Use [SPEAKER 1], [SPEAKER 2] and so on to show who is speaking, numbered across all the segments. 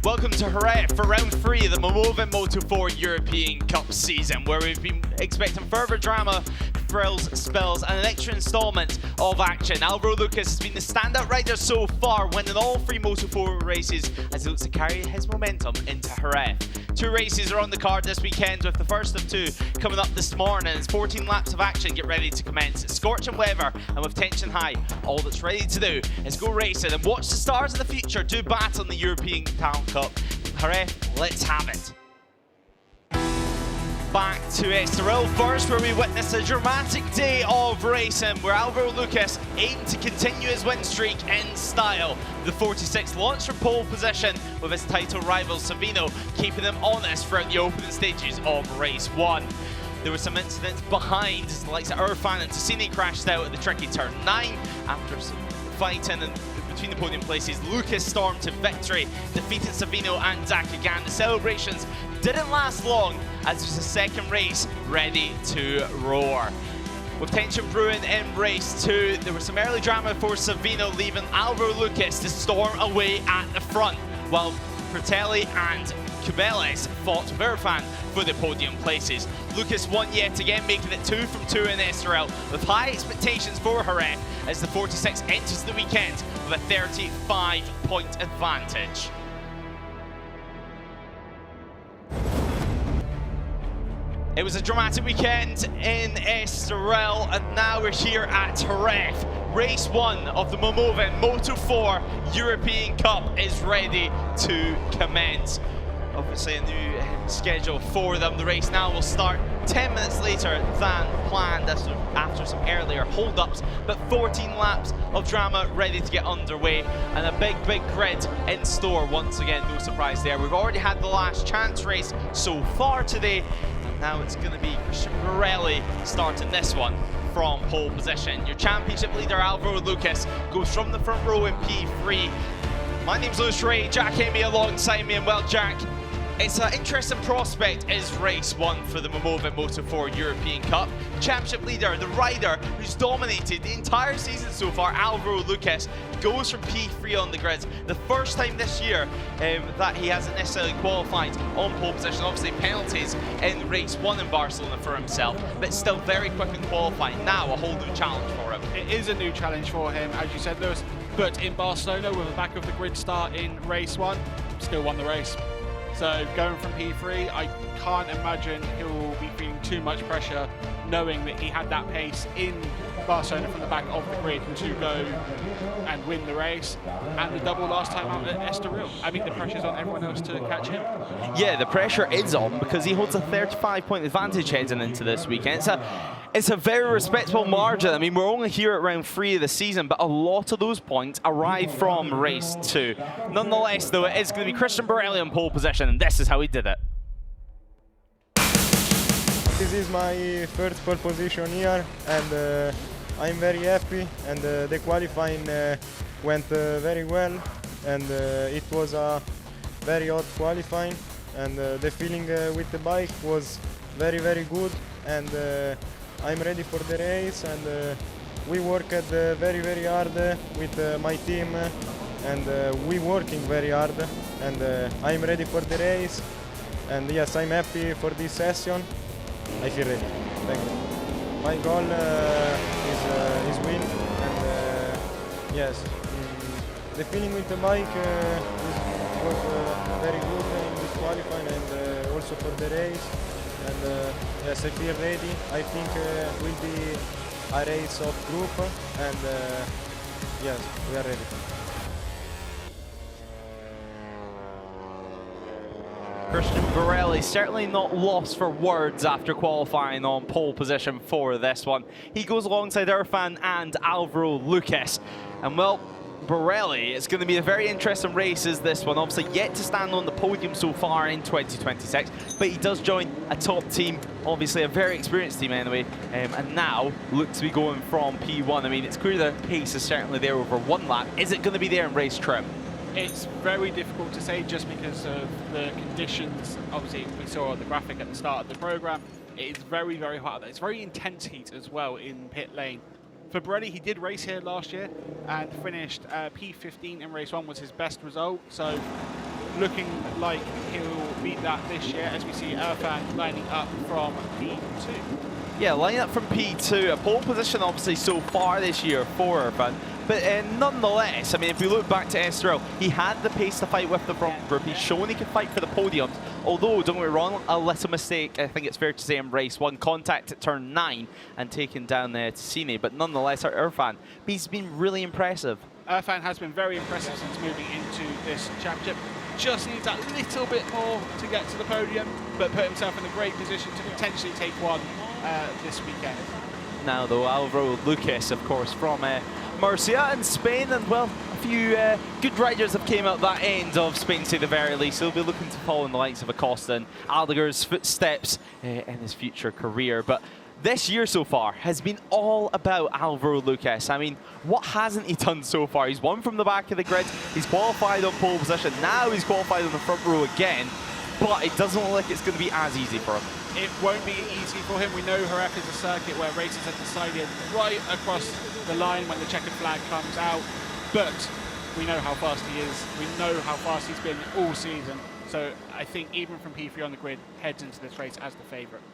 [SPEAKER 1] Welcome to Jerez for round 3 of the Momoven Moto4 European Cup season, where we've been expecting further drama, thrills, spills, and an extra installment of action. Alvaro Lucas has been the standout rider so far, winning all 3 Moto4 races as he looks to carry his momentum into Jerez. 2 races are on the card this weekend, with the first of 2 coming up this morning. It's 14 laps of action get ready to commence. It's scorching weather and with tension high, all that's ready to do is go racing and watch the stars of the future do battle in the European Town Cup. Jerez, let's have it. Back to Estoril first, where we witness a dramatic day of racing where Alvaro Lucas aimed to continue his win streak in style. The 46 launched from pole position with his title rival Savino keeping him honest throughout the opening stages of race 1. There were some incidents behind, as the likes of Irfan and Tassini crashed out at the tricky turn 9 after some fighting and between the podium places. Lucas stormed to victory, defeating Savino and Zakagan. The celebrations didn't last long, as it was the second race ready to roar. With tension brewing in race 2, there was some early drama for Savino, leaving Alvaro Lucas to storm away at the front, while Fratelli and Cubeles fought Verfan for the podium places. Lucas won yet again, making it 2 from 2 in Estoril, with high expectations for Jerez as the 46 enters the weekend with a 35-point advantage. It was a dramatic weekend in Estoril, and now we're here at Jerez. Race 1 of the Momoven Moto4 European Cup is ready to commence. Obviously a new schedule for them. The race now will start 10 minutes later than planned after some earlier hold-ups, but 14 laps of drama ready to get underway, and a big grid in store once again. No surprise there. We've already had the last chance race so far today, and now it's going to be Christian Borelli starting this one from pole position. Your championship leader Alvaro Lucas goes from the front row in P3. My name's Lewis Ray, Jack Amy alongside me, and well, Jack, it's an interesting prospect is race 1 for the Momoven Moto4 European Cup. Championship leader, the rider who's dominated the entire season so far, Alvaro Lucas, goes from P3 on the grids. The first time this year that he hasn't necessarily qualified on pole position. Obviously penalties in race 1 in Barcelona for himself, but still very quick in qualifying. Now a whole new challenge for him.
[SPEAKER 2] It is a new challenge for him, as you said, Lewis, but in Barcelona with a back of the grid start in race 1, still won the race. So going from P3, I can't imagine he'll be feeling too much pressure knowing that he had that pace in Barcelona from the back of the grid to go and win the race, and the double last time out at Estoril. I mean, the pressure's on everyone else to catch him.
[SPEAKER 1] Yeah, the pressure is on because he holds a 35-point advantage heading into this weekend. It's a very respectable margin. I mean, we're only here at round 3 of the season, but a lot of those points arrive from race 2. Nonetheless, though, it is going to be Christian Borelli on pole position, and this is how he did it.
[SPEAKER 3] This is my first pole position here, and I'm very happy, and the qualifying went very well, and it was a very hot qualifying, and the feeling with the bike was very good, and I'm ready for the race, and we worked very hard with my team, and we working very hard, and I'm ready for the race, and yes, I'm happy for this session. I feel ready. Thank you. My goal is win, and yes, the feeling with the bike was very good in this qualifying, and also for the race. And yes, I feel ready. I think will be a race of group, and yes, we are ready.
[SPEAKER 1] Christian Borelli certainly not lost for words after qualifying on pole position for this one. He goes alongside Irfan and Alvaro Lucas. And well, Borelli, it's going to be a very interesting race as this one. Obviously yet to stand on the podium so far in 2026, but he does join a top team, obviously a very experienced team anyway, and now looks to be going from P1. I mean, it's clear the pace is certainly there over 1 lap. Is it going to be there in race trim?
[SPEAKER 2] It's very difficult to say just because of the conditions. Obviously, we saw the graphic at the start of the program. It is very hot. It's very intense heat as well in pit lane. For Borelli, he did race here last year and finished P15 in race 1 was his best result. So looking like he'll beat that this year, as we see Irfan lining up from P2.
[SPEAKER 1] Yeah, lining up from P2, a pole position obviously so far this year for Irfan. But nonetheless, I mean, if we look back to Estoril, he had the pace to fight with the front group. He's shown he can fight for the podiums. Although, don't get me wrong, a little mistake, I think it's fair to say, in race 1. Contact at turn 9 and taken down Ticini. But nonetheless, our Irfan, he's been really impressive.
[SPEAKER 2] Irfan has been very impressive since moving into this championship. Just needs that little bit more to get to the podium, but put himself in a great position to potentially take one this weekend.
[SPEAKER 1] Now, though, Alvaro Lucas, of course, from Murcia in Spain, and well, a few good riders have came out that end of Spain, to the very least. He'll be looking to follow in the likes of Acosta and Aldegar's footsteps in his future career. But this year so far has been all about Alvaro Lucas. I mean, what hasn't he done so far? He's won from the back of the grid, he's qualified on pole position, now he's qualified on the front row again, but it doesn't look like it's going to be as easy for him.
[SPEAKER 2] It won't be easy for him. We know Jerez is a circuit where races are decided right across the line when the checkered flag comes out, but we know how fast he is. We know how fast he's been all season. So I think even from P3 on the grid, heads into this race as the favourite.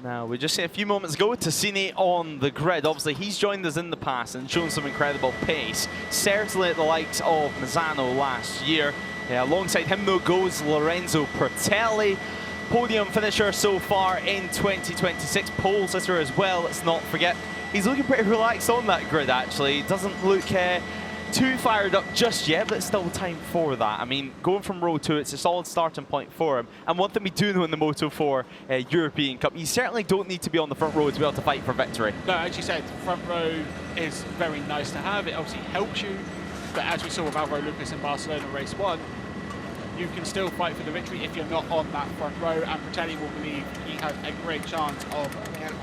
[SPEAKER 1] Now, we just see a few moments ago, Ticini on the grid. Obviously, he's joined us in the past and shown some incredible pace. Certainly at the likes of Mazzano last year. Alongside him, though, goes Lorenzo Pertelli. Podium finisher so far in 2026. Pole sitter as well, let's not forget. He's looking pretty relaxed on that grid, actually. Doesn't look too fired up just yet, but it's still time for that. I mean, going from row 2, it's a solid starting point for him. And one thing we do know in the Moto4 European Cup, you certainly don't need to be on the front row to be able to fight for victory.
[SPEAKER 2] No, as you said, front row is very nice to have. It obviously helps you. But as we saw with Alvaro Lucas in Barcelona race 1, you can still fight for the victory if you're not on that front row, and Pertelli will believe he has a great chance of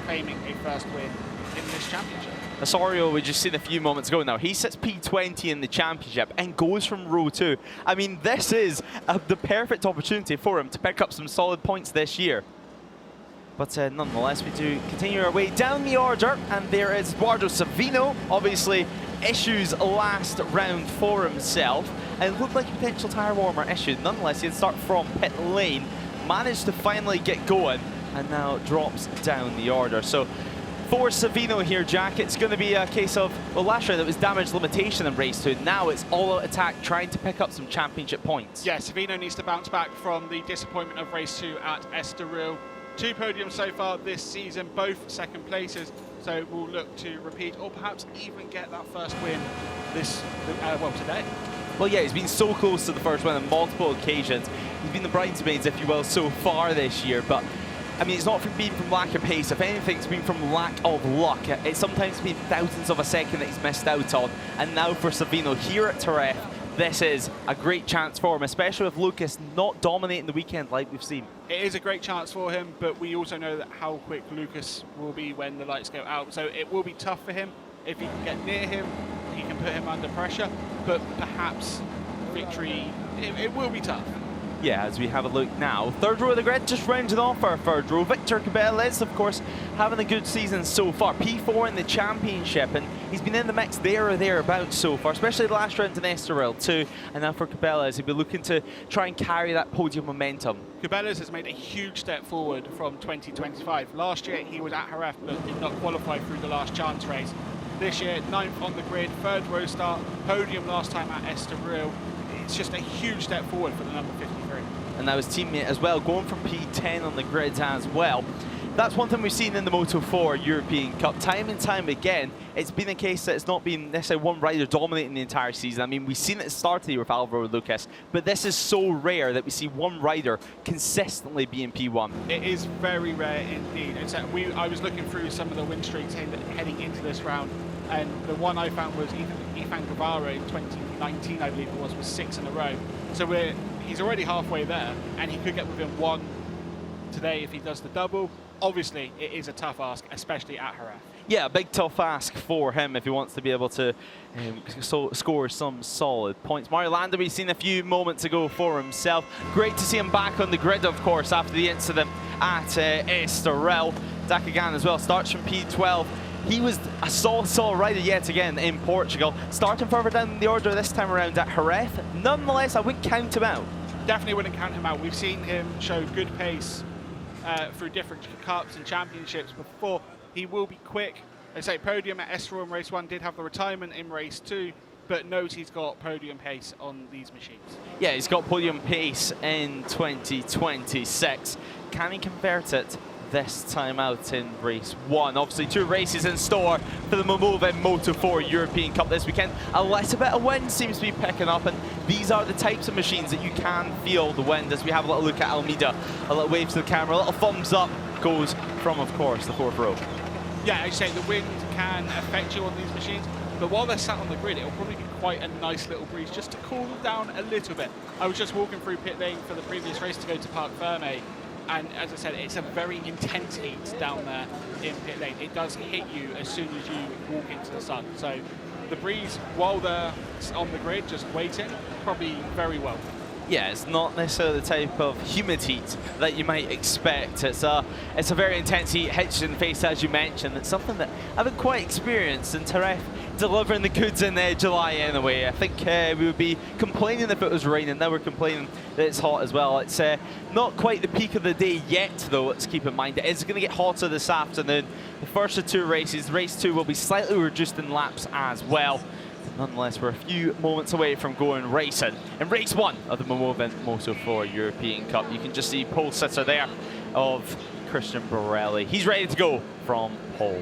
[SPEAKER 2] claiming a first win in this championship.
[SPEAKER 1] Osorio, we just seen a few moments ago now, he sits P20 in the championship and goes from row 2. I mean, this is the perfect opportunity for him to pick up some solid points this year. But nonetheless, we do continue our way down the order, and there is Eduardo Savino, obviously issues last round for himself, and it looked like a potential tyre warmer issue. Nonetheless, he'd start from pit lane, managed to finally get going, and now drops down the order. So for Savino here, Jack, it's going to be a case of, well, last round it was damage limitation in race 2. Now it's all-out attack, trying to pick up some championship points.
[SPEAKER 2] Yeah, Savino needs to bounce back from the disappointment of race 2 at Estoril. 2 podiums so far this season, both second places. So we'll look to repeat, or perhaps even get that first win today.
[SPEAKER 1] Well, yeah, he's been so close to the first win on multiple occasions. He's been the bridesmaids, if you will, so far this year. But I mean, it's not been from lack of pace. If anything, it's been from lack of luck. It's sometimes been thousands of a second that he's missed out on. And now for Savino here at Jerez, this is a great chance for him, especially with Lucas not dominating the weekend like we've seen.
[SPEAKER 2] It is a great chance for him, but we also know that how quick Lucas will be when the lights go out. So it will be tough for him. If he can get near him, he can put him under pressure, but perhaps victory, it will be tough.
[SPEAKER 1] Yeah, as we have a look now. Third row of the grid, just rounding off our third row. Victor Cabelez, of course, having a good season so far. P4 in the championship, and he's been in the mix there or thereabouts so far, especially the last round in Estoril too. And now for Cabelez, he'll be looking to try and carry that podium momentum.
[SPEAKER 2] Cabelez has made a huge step forward from 2025. Last year, he was at Jerez, but did not qualify through the last chance race. This year, 9th on the grid, 3rd row start, podium last time at Estoril. It's just a huge step forward for the number 53.
[SPEAKER 1] And now his teammate as well, going from P10 on the grid as well. That's one thing we've seen in the Moto4 European Cup. Time and time again, it's been a case that it's not been necessarily one rider dominating the entire season. I mean, we've seen it at the start of the year with Alvaro Lucas, but this is so rare that we see one rider consistently be in P1.
[SPEAKER 2] It is very rare indeed. I was looking through some of the win streaks heading into this round, and the one I found was Ethan Guevara in 2019, I believe it was 6 in a row. So he's already halfway there, and he could get within 1 today if he does the double. Obviously, it is a tough ask, especially at Jerez.
[SPEAKER 1] Yeah, a big tough ask for him if he wants to be able to score some solid points. Mario Landa, we've seen a few moments ago for himself. Great to see him back on the grid, of course, after the incident at Estoril. Dakagan as well starts from P12. He was a solid rider yet again in Portugal. Starting further down the order this time around at Jerez. Nonetheless, I wouldn't count him out.
[SPEAKER 2] definitely wouldn't count him out. We've seen him show good pace through different cups and championships before. He will be quick. They say Podium at Estoril in race 1, did have the retirement in race 2, but knows he's got podium pace on these machines.
[SPEAKER 1] Yeah, he's got podium pace in 2026. Can he convert it this time out in race 1? Obviously 2 races in store for the Momoven Moto4 European Cup this weekend. A little bit of wind seems to be picking up, and these are the types of machines that you can feel the wind. As we have a little look at Almeida, a little wave to the camera, a little thumbs up goes from, of course, the 4th row.
[SPEAKER 2] Yeah, I say the wind can affect you on these machines, but while they're sat on the grid, it'll probably be quite a nice little breeze just to cool them down a little bit. I was just walking through pit lane for the previous race to go to Parc Fermé, and as I said, it's a very intense heat down there in pit lane. It does hit you as soon as you walk into the sun. So the breeze, while they're on the grid just waiting, probably very well.
[SPEAKER 1] Yeah, it's not necessarily the type of humid heat that you might expect. It's a very intense heat, hits you in the face, as you mentioned. It's something that I haven't quite experienced in Jerez, delivering the goods in July anyway. I think we would be complaining if it was raining. Now we're complaining that it's hot as well. It's not quite the peak of the day yet, though. Let's keep in mind it is going to get hotter this afternoon. The first of 2 races, race 2 will be slightly reduced in laps as well. Nonetheless, we're a few moments away from going racing. In race 1 of the Momoven Moto4 European Cup, you can just see pole sitter there of Christian Borelli. He's ready to go from pole.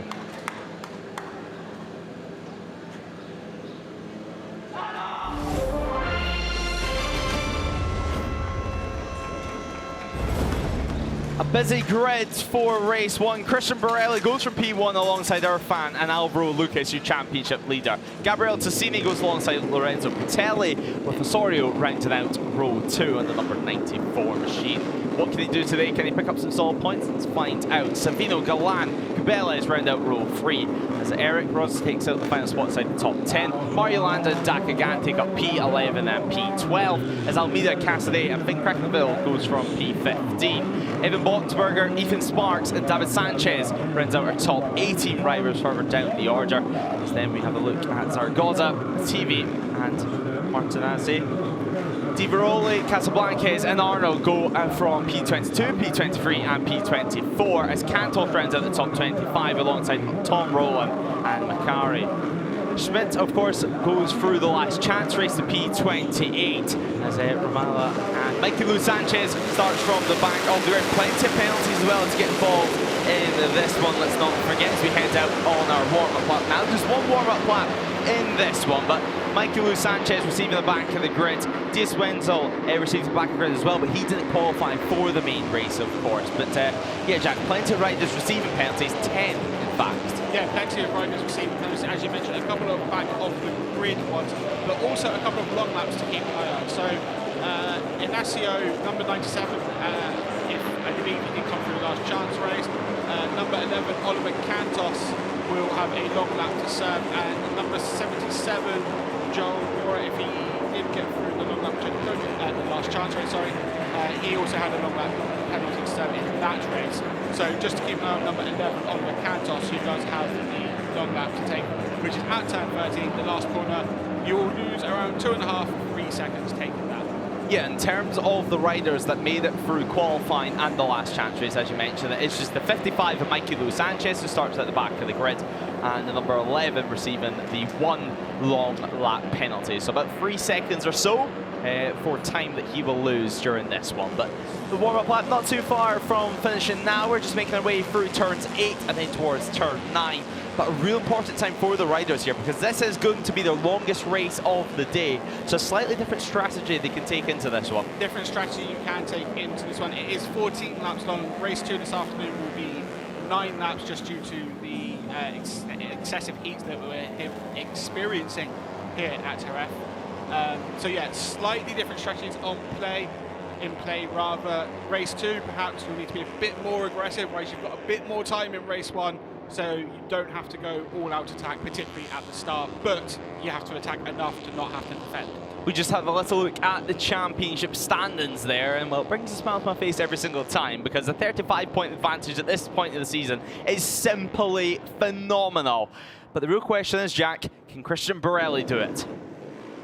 [SPEAKER 1] A busy grid for race 1. Christian Borelli goes from P1 alongside Irfan and Alvaro Lucas, your championship leader. Gabriel Tassini goes alongside Lorenzo Pitelli, with Osorio rounding out row 2 on the number 94 machine. What can he do today? Can he pick up some solid points? Let's find out. Savino, Galan, Cabela round out row 3 as Eric Ross takes out the final spot inside the top 10. Mario Landa and Dakagan take up P11 and P12 as Almeida, Cassidy and Finn Krakenville goes from P15. Evan Boxberger, Ethan Sparks and David Sanchez rounds out our top 18 riders further down the order. As then we have a look at Zaragoza, TV and Martinazzi. Di Veroli, Casablancas and Arnold go from P22, P23 and P24 as Cantor rounds out the top 25 alongside Tom Rowland and Macari. Schmidt, of course, goes through the last chance race to P28 as Ramala and Mikey Lou Sanchez starts from the back of the grid. Plenty of penalties as well to get involved in this one. Let's not forget as we head out on our warm-up lap. Now just one warm-up lap in this one, but Mikey Lou Sanchez receiving the back of the grid. Diaz Wenzel receives the back of the grid as well, but he didn't qualify for the main race, of course. But yeah, Jack, plenty of riders receiving penalties, 10 in fact. Yeah,
[SPEAKER 2] plenty of riders receiving penalties, as you mentioned, a couple of back of the grid ones, but also a couple of long laps to keep an eye on. So Inacio, number 97, I believe he did come through the last chance race. Number 11, Oliver Cantos, will have a long lap to serve, and number 77, Joel Mora, if he did get through the long lap, the last chance race, sorry, he also had a long lap penalty to serve in that race. So just to keep an eye on number 11, Oliver Cantos, who does have the long lap to take, which is at turn 13, the last corner. You will lose around 2.5, 3 seconds taking that.
[SPEAKER 1] Yeah, in terms of the riders that made it through qualifying and the last chance race, as you mentioned, it's just the 55 of Mikey Lou Sanchez who starts at the back of the grid, and the number 11 receiving the 1 long lap penalty. So about 3 seconds or so for time that he will lose during this one. But the warm-up lap not too far from finishing now. We're just making our way through turns 8 and then towards turn 9. But a real important time for the riders here, because this is going to be their longest race of the day. So a slightly different strategy they can take into this one.
[SPEAKER 2] Different strategy you can take into this one. It is 14 laps long. Race 2 this afternoon will be 9 laps just due to the excessive heat that we're experiencing here at Jerez. So yeah, slightly different strategies in play rather. Race 2, perhaps you'll need to be a bit more aggressive, whereas you've got a bit more time in race 1. So you don't have to go all-out attack, particularly at the start, but you have to attack enough to not have to defend.
[SPEAKER 1] We just have a little look at the championship standings there, and well, it brings a smile to my face every single time, because the 35-point advantage at this point of the season is simply phenomenal. But the real question is, Jack, can Christian Borelli do it?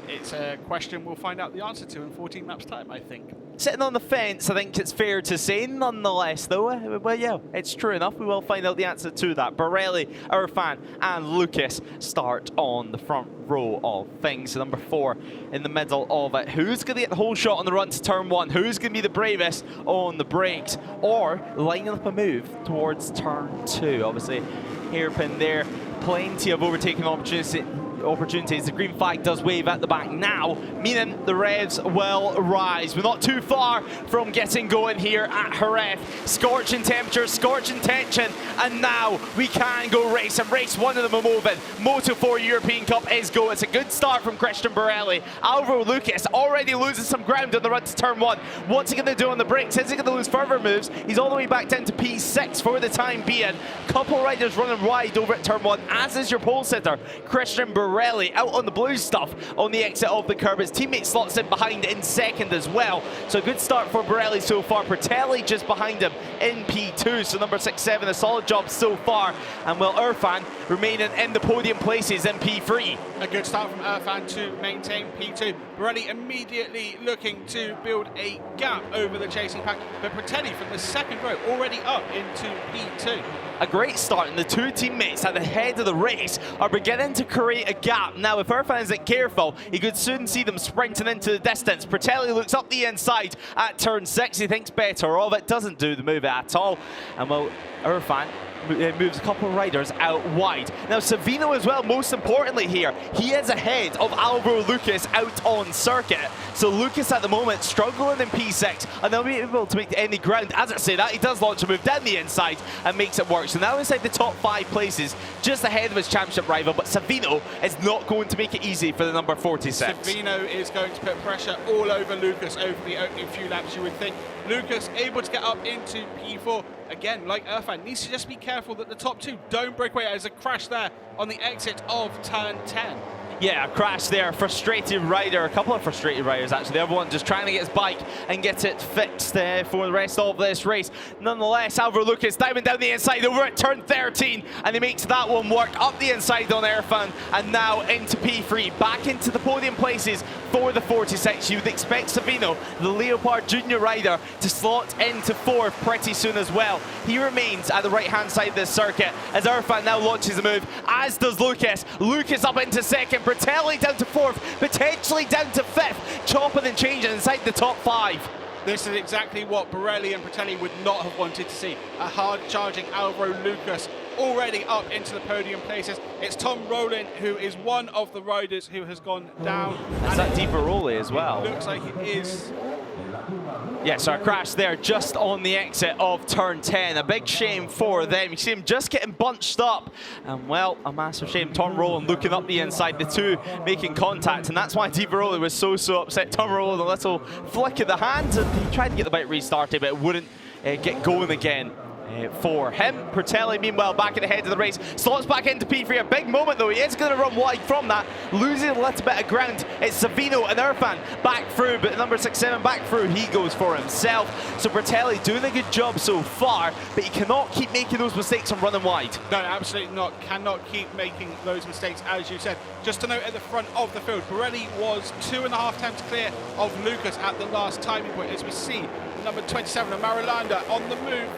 [SPEAKER 2] It's a question we'll find out the answer to in 14 laps time, I think.
[SPEAKER 1] sitting on the fence, I think it's fair to say. Nonetheless, though, well, yeah, it's true enough. We will find out the answer to that. Borelli, Irfan, and Lucas start on the front row of things. So number 4 in the middle of it. Who's going to get the whole shot on the run to turn 1? Who's going to be the bravest on the brakes? Or lining up a move towards turn 2? Obviously, hairpin there. Plenty of overtaking opportunities. The green flag does wave at the back now, meaning the revs will rise. We're not too far from getting going here at Jerez. Scorching temperature, scorching tension, and now we can go racing. Race 1 of the Momoven Moto4 European Cup is go. It's a good start from Christian Borelli. Alvaro Lucas already losing some ground on the run to turn 1. What's he going to do on the brakes? Is he going to lose further moves? He's all the way back down to P6 for the time being. Couple riders running wide over at turn 1, as is your pole sitter, Christian Borelli, out on the blue stuff on the exit of the curb. His teammate slots in behind in second as well. So a good start for Borelli so far. Bertelli just behind him in P2. So number 6-7, a solid job so far. And will Irfan remaining in the podium places in P3.
[SPEAKER 2] A good start from Irfan to maintain P2. Borelli immediately looking to build a gap over the chasing pack. But Bertelli from the second row already up into P2.
[SPEAKER 1] A great start, and the two teammates at the head of the race are beginning to create a gap. Now, if Irfan isn't careful, he could soon see them sprinting into the distance. Bertelli looks up the inside at turn 6. He thinks better of it, doesn't do the move at all. And well, Irfan moves a couple of riders out wide. Now Savino as well, most importantly here, he is ahead of Alvaro Lucas out on circuit. So Lucas at the moment struggling in P6 and they'll be able to make any ground. As I say that, he does launch a move down the inside and makes it work. So now inside the top 5 places, just ahead of his championship rival, but Savino is not going to make it easy for the number 46.
[SPEAKER 2] Savino is going to put pressure all over Lucas over the opening few laps, you would think. Lucas able to get up into P4. Again, like Irfan, needs to just be careful that the top 2 don't break away. There's a crash there on the exit of turn 10.
[SPEAKER 1] Yeah, a crash there, frustrated rider, a couple of frustrated riders actually. The other one just trying to get his bike and get it fixed for the rest of this race. Nonetheless, Alvaro Lucas diving down the inside over at turn 13 and he makes that one work up the inside on Irfan and now into P3, back into the podium places for the 46. You would expect Savino, the Leopard Junior rider, to slot into 4th pretty soon as well. He remains at the right-hand side of this circuit as Irfan now launches a move, as does Lucas. Lucas up into 2nd, Bertelli down to 4th, potentially down to 5th, chopping and changing inside the top 5.
[SPEAKER 2] This is exactly what Borelli and Bertelli would not have wanted to see. A hard-charging Alvaro Lucas already up into the podium places. It's Tom Rowland, who is one of the riders who has gone down.
[SPEAKER 1] Is that Di Baroli as well?
[SPEAKER 2] Looks like it is.
[SPEAKER 1] Yeah, so a crash there just on the exit of turn 10. A big shame for them. You see him just getting bunched up. And well, a massive shame. Tom Rowland looking up the inside, the two making contact. And that's why Di Baroli was so upset. Tom Rowland, a little flick of the hand. And he tried to get the bike restarted, but it wouldn't get going again. For him. Bertelli, meanwhile, back at the head of the race, slots back into P3. A big moment, though. He is going to run wide from that, losing a little bit of ground. It's Savino and Irfan back through, but number 6-7 back through, he goes for himself. So Bertelli doing a good job so far, but he cannot keep making those mistakes on running wide.
[SPEAKER 2] No, absolutely not. Cannot keep making those mistakes, as you said. Just to note at the front of the field, Borelli was 2.5 times clear of Lucas at the last timing point, as we see number 27 of Marulanda on the move.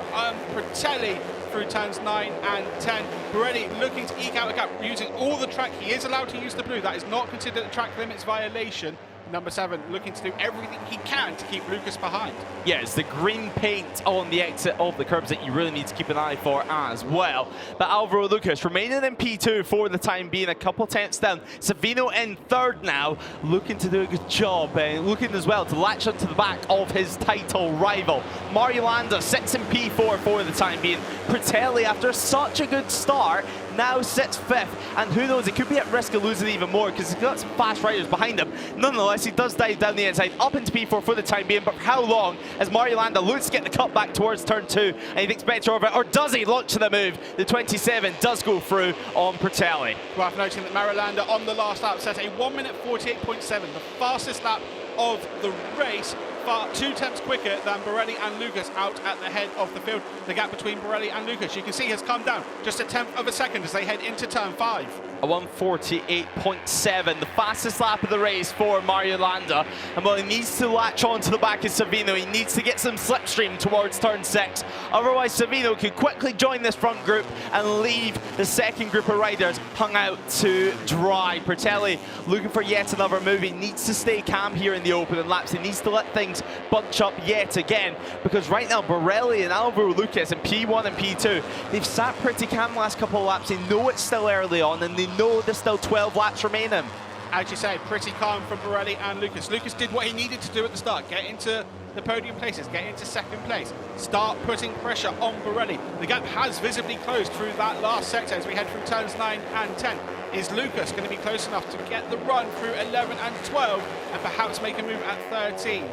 [SPEAKER 2] Bertelli through turns 9 and 10. Borelli looking to eke out a gap, using all the track. He is allowed to use the blue. That is not considered a track limits violation. Number 7 looking to do everything he can to keep Lucas behind.
[SPEAKER 1] Yeah, it's the green paint on the exit of the curbs that you really need to keep an eye for as well. But Alvaro Lucas remaining in P2 for the time being, a couple tenths down. Savino in 3rd now, looking to do a good job, and looking as well to latch onto the back of his title rival. Marulanda sits in P4 for the time being. Bertelli, after such a good start, now sits 5th, and who knows, it could be at risk of losing even more because he's got some fast riders behind him. Nonetheless, he does dive down the inside, up into P4 for the time being, but for how long as Marulanda looks to get the cut back towards turn 2, and he thinks better of it, or does he launch the move? The 27 does go through on Bertelli.
[SPEAKER 2] Worth noting that Marulanda on the last lap set a 1:48.7, the fastest lap of the race, far 2 tenths quicker than Borelli and Lucas out at the head of the field. The gap between Borelli and Lucas, you can see, has come down just 1/10 of a second as they head into turn 5.
[SPEAKER 1] A 1:48.7, the fastest lap of the race for Mario Landa. And while he needs to latch on to the back of Savino, he needs to get some slipstream towards turn 6. Otherwise, Savino could quickly join this front group and leave the second group of riders hung out to dry. Bertelli looking for yet another move. He needs to stay calm here in the opening laps. He needs to let things bunch up yet again, because right now Borelli and Alvaro Lucas in P1 and P2, they've sat pretty calm the last couple of laps. They know it's still early on, and they know there's still 12 laps remaining.
[SPEAKER 2] As you say, pretty calm from Borelli and Lucas. Lucas did what he needed to do at the start, get into the podium places, get into second place, start putting pressure on Borelli. The gap has visibly closed through that last sector as we head from turns 9 and 10. Is Lucas going to be close enough to get the run through 11 and 12 and perhaps make a move at 13?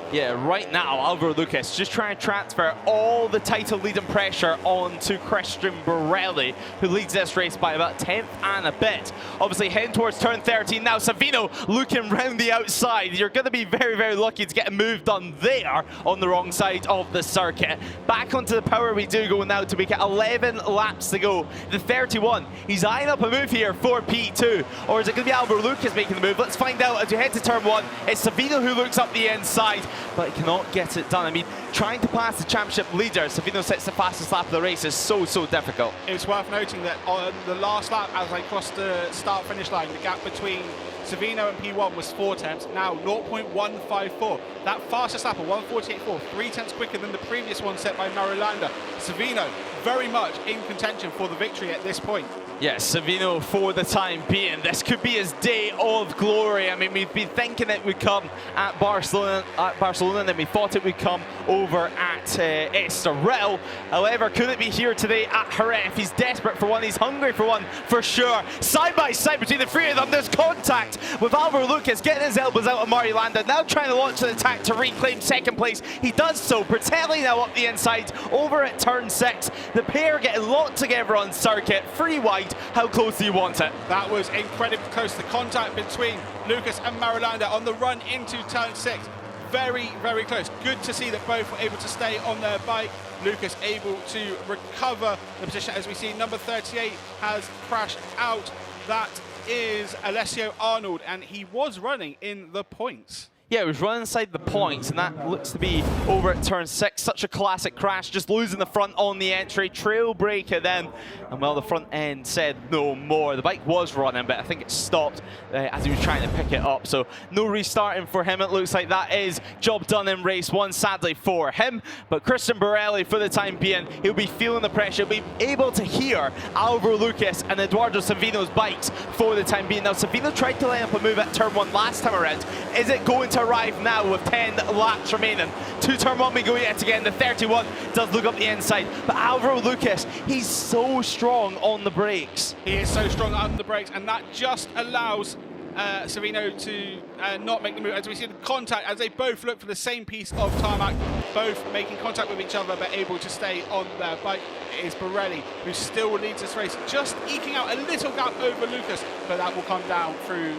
[SPEAKER 1] Yeah, right now, Alvaro Lucas just trying to transfer all the title leading pressure onto Christian Borelli, who leads this race by about 10th and a bit. Obviously, heading towards turn 13 now. Savino looking round the outside. You're going to be very, very lucky to get a move done there on the wrong side of the circuit. Back onto the power we do go now to make it 11 laps to go. The 31, he's eyeing up a move here for P2. Or is it going to be Alvaro Lucas making the move? Let's find out as we head to turn 1. It's Savino who looks up the inside, but he cannot get it done. I mean, trying to pass the championship leader, Savino sets the fastest lap of the race, is so difficult.
[SPEAKER 2] It's worth noting that on the last lap, as I crossed the start-finish line, the gap between Savino and P1 was 4 tenths, now 0.154. That fastest lap of 1:48.4, 3 tenths quicker than the previous one set by Mario Landa. Savino very much in contention for the victory at this point.
[SPEAKER 1] Yes, Savino for the time being. This could be his day of glory. I mean, we've been thinking it would come at Barcelona, and then we thought it would come over at Estoril. However, could it be here today at Jerez? He's desperate for one. He's hungry for one, for sure. Side by side between the three of them, there's contact with Alvaro Lucas getting his elbows out of Mario Landa, now trying to launch an attack to reclaim second place. He does so. Bertelli now up the inside, over at turn 6. The pair getting locked together on circuit, free wide. How close do you want it?
[SPEAKER 2] That was incredibly close. The contact between Lucas and Mario Landa on the run into turn 6. Very, very close. Good to see that both were able to stay on their bike. Lucas able to recover the position. As we see, number 38 has crashed out. That is Alessio Arnold, and he was running in the points.
[SPEAKER 1] Yeah, it was running inside the points, and that looks to be over at turn 6. Such a classic crash, just losing the front on the entry. Trail breaker then, and well, the front end said no more. The bike was running, but I think it stopped as he was trying to pick it up. So no restarting for him. It looks like that is job done in race 1, sadly for him. But Christian Borelli, for the time being, he'll be feeling the pressure. He'll be able to hear Alvaro Lucas and Eduardo Savino's bikes for the time being. Now, Savino tried to line up a move at turn 1 last time around. Is it going to arrive now with 10 laps remaining? To turn 1 we go yet again. The 31 does look up the inside, but Alvaro Lucas, he's so strong on the brakes.
[SPEAKER 2] He is so strong on the brakes, and that just allows Savino to not make the move. As we see the contact, as they both look for the same piece of tarmac, both making contact with each other but able to stay on their bike. It is Borelli who still leads this race, just eking out a little gap over Lucas, but that will come down through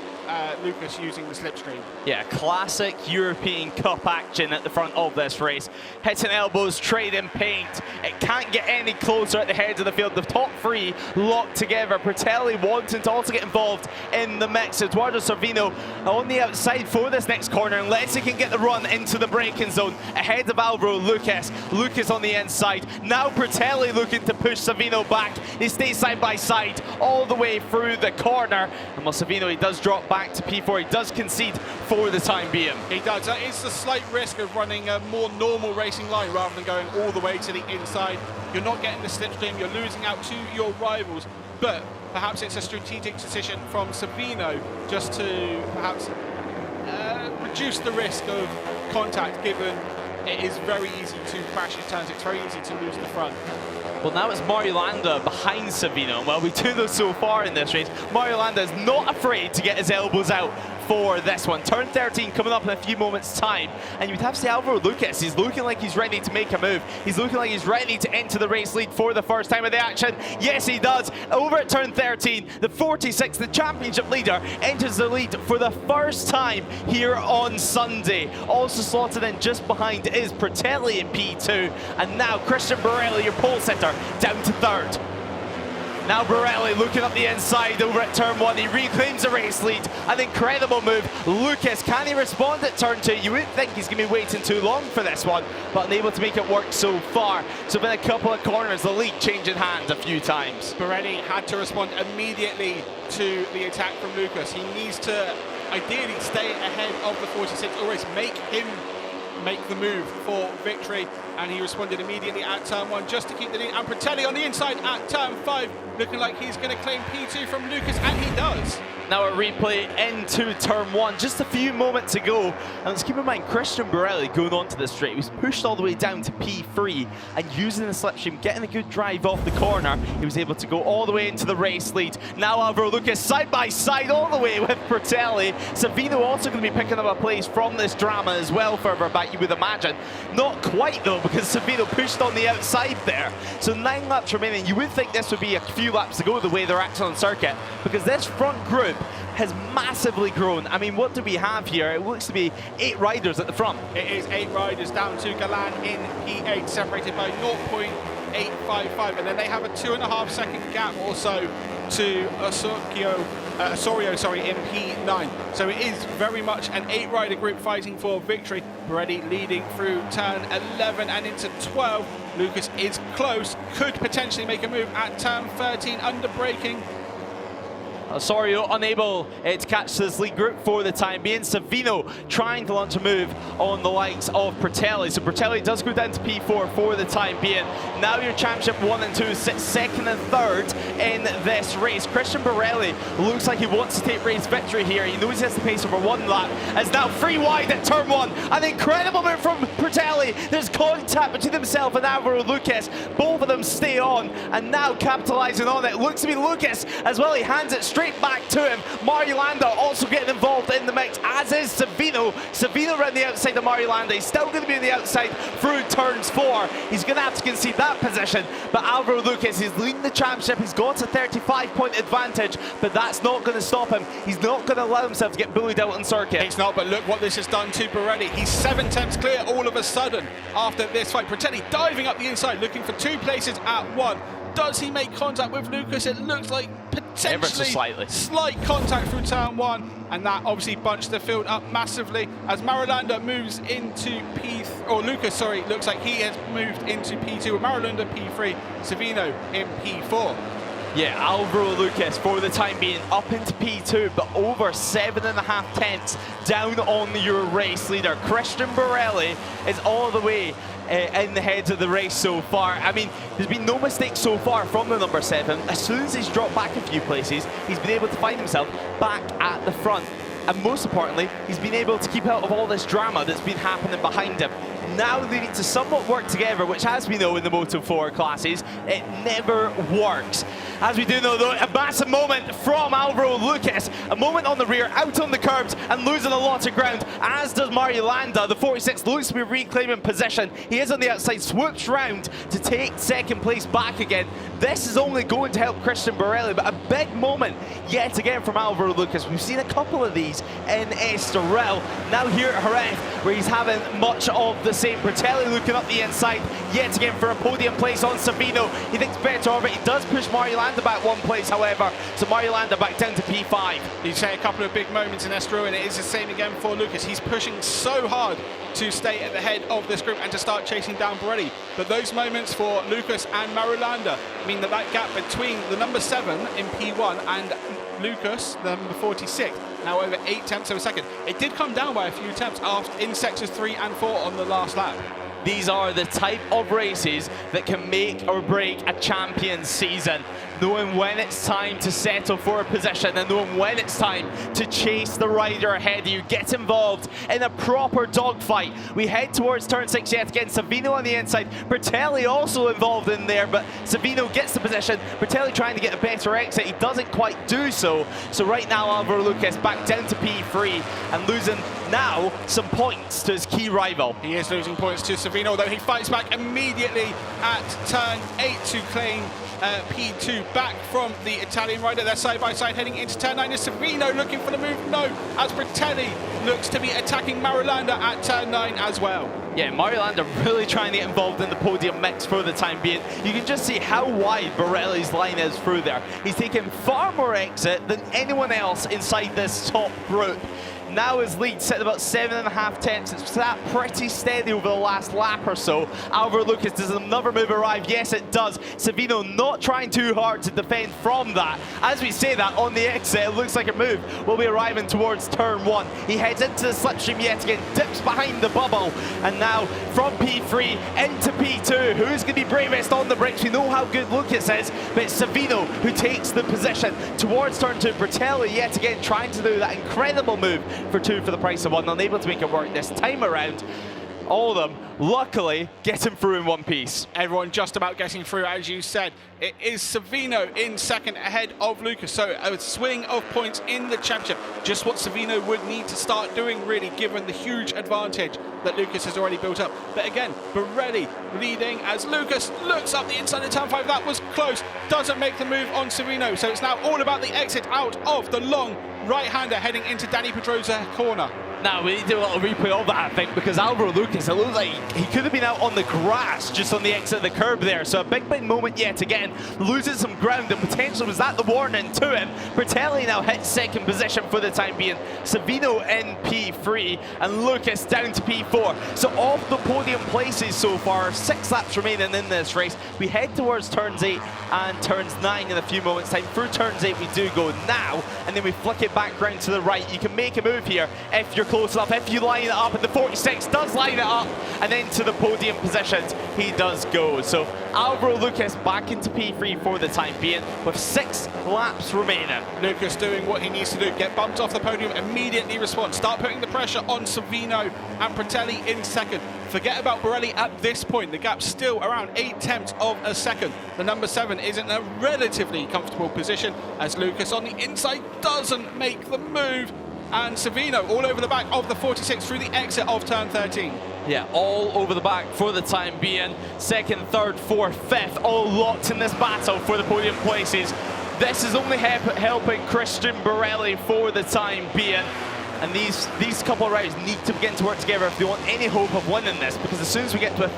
[SPEAKER 2] Lucas using the slipstream.
[SPEAKER 1] Yeah, classic European Cup action at the front of this race. Hitting elbows, trading paint. It can't get any closer at the head of the field. The top 3 locked together. Bertelli wanting to also get involved in the mix. Eduardo Savino on the outside for this next corner, unless he can get the run into the braking zone ahead of Alvaro Lucas. Lucas on the inside. Now Bertelli looking to push Savino back. They stay side by side all the way through the corner. And while Savino, he does drop back to P4, he does concede for the time being.
[SPEAKER 2] He does. That is the slight risk of running a more normal racing line rather than going all the way to the inside. You're not getting the slipstream, you're losing out to your rivals, but perhaps it's a strategic decision from Savino just to perhaps reduce the risk of contact, given it is very easy to crash in turns. It's very easy to lose the front.
[SPEAKER 1] Well, now it's Mario Landa behind Savino. Well, we do this so far in this race. Mario Landa is not afraid to get his elbows out for this one. Turn 13 coming up in a few moments' time. And you'd have to say Alvaro Lucas, he's looking like he's ready to make a move. He's looking like he's ready to enter the race lead for the first time of the action. Yes, he does. Over at turn 13, the 46, the championship leader, enters the lead for the first time here on Sunday. Also slotted in just behind is Bertelli in P2. And now Christian Borelli, your pole sitter, down to 3rd. Now Borelli looking up the inside over at turn 1. He reclaims the race lead. An incredible move. Lucas, can he respond at turn 2? You wouldn't think he's going to be waiting too long for this one, but unable to make it work so far. So been a couple of corners, the lead changing hands a few times.
[SPEAKER 2] Borelli had to respond immediately to the attack from Lucas. He needs to ideally stay ahead of the 46, always make him make the move for victory, and he responded immediately at turn 1 just to keep the lead. And Pratelli on the inside at turn 5, looking like he's going to claim P2 from Lucas, and he does.
[SPEAKER 1] Now a replay into turn 1 just a few moments ago, and let's keep in mind Christian Borelli going onto the straight. He was pushed all the way down to P3, and using the slipstream, getting a good drive off the corner, he was able to go all the way into the race lead. Now Alvaro Lucas side by side all the way with Pratelli. Savino also going to be picking up a place from this drama as well further back, you would imagine. Not quite though, because Savino pushed on the outside there. So 9 laps remaining. You would think this would be a few laps to go the way they're acting on circuit, because this front group has massively grown. I mean, what do we have here? It looks to be 8 riders at the front.
[SPEAKER 2] It is 8 riders down to Galan in P8, separated by 0.855, and then they have a 2.5 second gap or so to Osorio, in P9. So it is very much an 8-rider group fighting for victory. Borelli leading through turn 11 and into 12. Lucas is close, could potentially make a move at turn 13 under braking.
[SPEAKER 1] Osorio unable to catch this lead group for the time being. Savino trying to launch a move on the likes of Pratelli. So Pratelli does go down to P4 for the time being. Now your championship 1 and 2 sit 2nd and 3rd in this race. Christian Borelli looks like he wants to take race victory here. He knows he has the pace over 1 lap. As now 3 wide at turn 1. An incredible move from Pratelli. There's contact between himself and Alvaro Lucas. Both of them stay on, and now capitalizing on it. Looks to be Lucas as well. He hands it straight back to him. Mario Landa also getting involved in the mix, as is Savino. Savino around the outside of Mario Landa. He's still going to be on the outside through turns 4. He's going to have to concede that position, but Alvaro Lucas is leading the championship. He's got a 35-point advantage, but that's not going to stop him. He's not going to allow himself to get bullied out on circuit.
[SPEAKER 2] It's not, but look what this has done to Borelli. He's 7 tenths clear all of a sudden after this fight. Pratelli diving up the inside, looking for 2 places at 1. Does he make contact with Lucas? It looks like potentially slight contact through turn 1, and that obviously bunched the field up massively as Marulanda moves into P3, or Lucas, sorry, looks like he has moved into P2 with Marulanda P3, Savino in P4.
[SPEAKER 1] Yeah, Alvaro Lucas for the time being up into P2, but over 7.5 tenths down on your race leader. Christian Borelli is all the way in the head of the race so far. I mean, there's been no mistake so far from the number 7. As soon as he's dropped back a few places, he's been able to find himself back at the front. And most importantly, he's been able to keep out of all this drama that's been happening behind him. Now they need to somewhat work together, which, as we know in the Moto4 classes, it never works. As we do know, though, a massive moment from Alvaro Lucas. A moment on the rear, out on the curbs, and losing a lot of ground, as does Mario Landa. The 46 looks to be reclaiming position. He is on the outside, swoops round to take 2nd place back again. This is only going to help Christian Borelli, but a big moment yet again from Alvaro Lucas. We've seen a couple of these in Estoril. Now here at Jerez, where he's having much of the same. Pratelli looking up the inside yet again for a podium place on Savino. He thinks better of it. He does push Mario Landa back 1 place, however. So Mario Landa back down to P5.
[SPEAKER 2] You say a couple of big moments in Estoril, and it is the same again for Lucas. He's pushing so hard to stay at the head of this group and to start chasing down Borelli. But those moments for Lucas and Marulanda mean that that gap between the number 7 in P1 and Lucas, the number 46, now over 8 tenths of a second. It did come down by a few tenths after in sectors 3 and 4 on the last lap.
[SPEAKER 1] These are the type of races that can make or break a champion's season. Knowing when it's time to settle for a position and knowing when it's time to chase the rider ahead of you. Get involved in a proper dogfight. We head towards turn 6 yet again. Savino on the inside. Bertelli also involved in there, but Savino gets the position. Bertelli trying to get a better exit. He doesn't quite do so. So right now Alvaro Lucas back down to P3 and losing now some points to his key rival.
[SPEAKER 2] He is losing points to Savino, though he fights back immediately at turn 8 to claim P2 back from the Italian rider. They're side by side heading into turn 9. Is Savino looking for the move? No, as Bratelli looks to be attacking Marulanda at turn 9 as well.
[SPEAKER 1] Yeah, Marulanda really trying to get involved in the podium mix for the time being. You can just see how wide Borelli's line is through there. He's taken far more exit than anyone else inside this top group. Now his lead sitting about 7.5 tenths. It's sat pretty steady over the last lap or so. Alvaro Lucas, does another move arrive? Yes, it does. Savino not trying too hard to defend from that. As we say that, on the exit, it looks like a move will be arriving towards turn 1. He heads into the slipstream yet again, dips behind the bubble, and now from P3 into P2. Who's going to be bravest on the brakes? We know how good Lucas is, but it's Savino who takes the position towards turn 2. Bratelli yet again trying to do that incredible move for 2 for the price of 1, unable to make it work this time around. All of them, luckily, getting through in one piece.
[SPEAKER 2] Everyone just about getting through, as you said. It is Savino in second ahead of Lucas. So a swing of points in the championship. Just what Savino would need to start doing, really, given the huge advantage that Lucas has already built up. But again, Borelli leading as Lucas looks up the inside of turn 5. That was close. Doesn't make the move on Savino. So it's now all about the exit out of the long right-hander heading into Danny Pedrosa corner.
[SPEAKER 1] Now, we need to do a little replay of that, I think, because Alvaro Lucas, it looks like he could have been out on the grass just on the exit of the curb there. So a big moment yet again, losing some ground, and potentially was that the warning to him. Bratelli now hits second position for the time being. Savino in P3 and Lucas down to P4. So off the podium places so far, 6 laps remaining in this race. We head towards turns 8 and turns 9 in a few moments time. Through turns 8 we do go now, and then we flick it back round to the right. You can make a move here if you're close enough, if you line it up, and the 46 does line it up, and then to the podium positions he does go. So Alvaro Lucas back into P3 for the time being with 6 laps remaining.
[SPEAKER 2] Lucas doing what he needs to do, get bumped off the podium, immediately respond, start putting the pressure on Savino and Bratelli in second. Forget about Borelli at this point, the gap's still around 8 tenths of a second. The number 7 is in a relatively comfortable position as Lucas on the inside doesn't make the move. And Savino all over the back of the 46 through the exit of turn 13.
[SPEAKER 1] Yeah, all over the back for the time being. Second, third, fourth, fifth, all locked in this battle for the podium places. This is only helping Christian Borelli for the time being. And these couple of rounds need to begin to work together if they want any hope of winning this, because as soon as we get to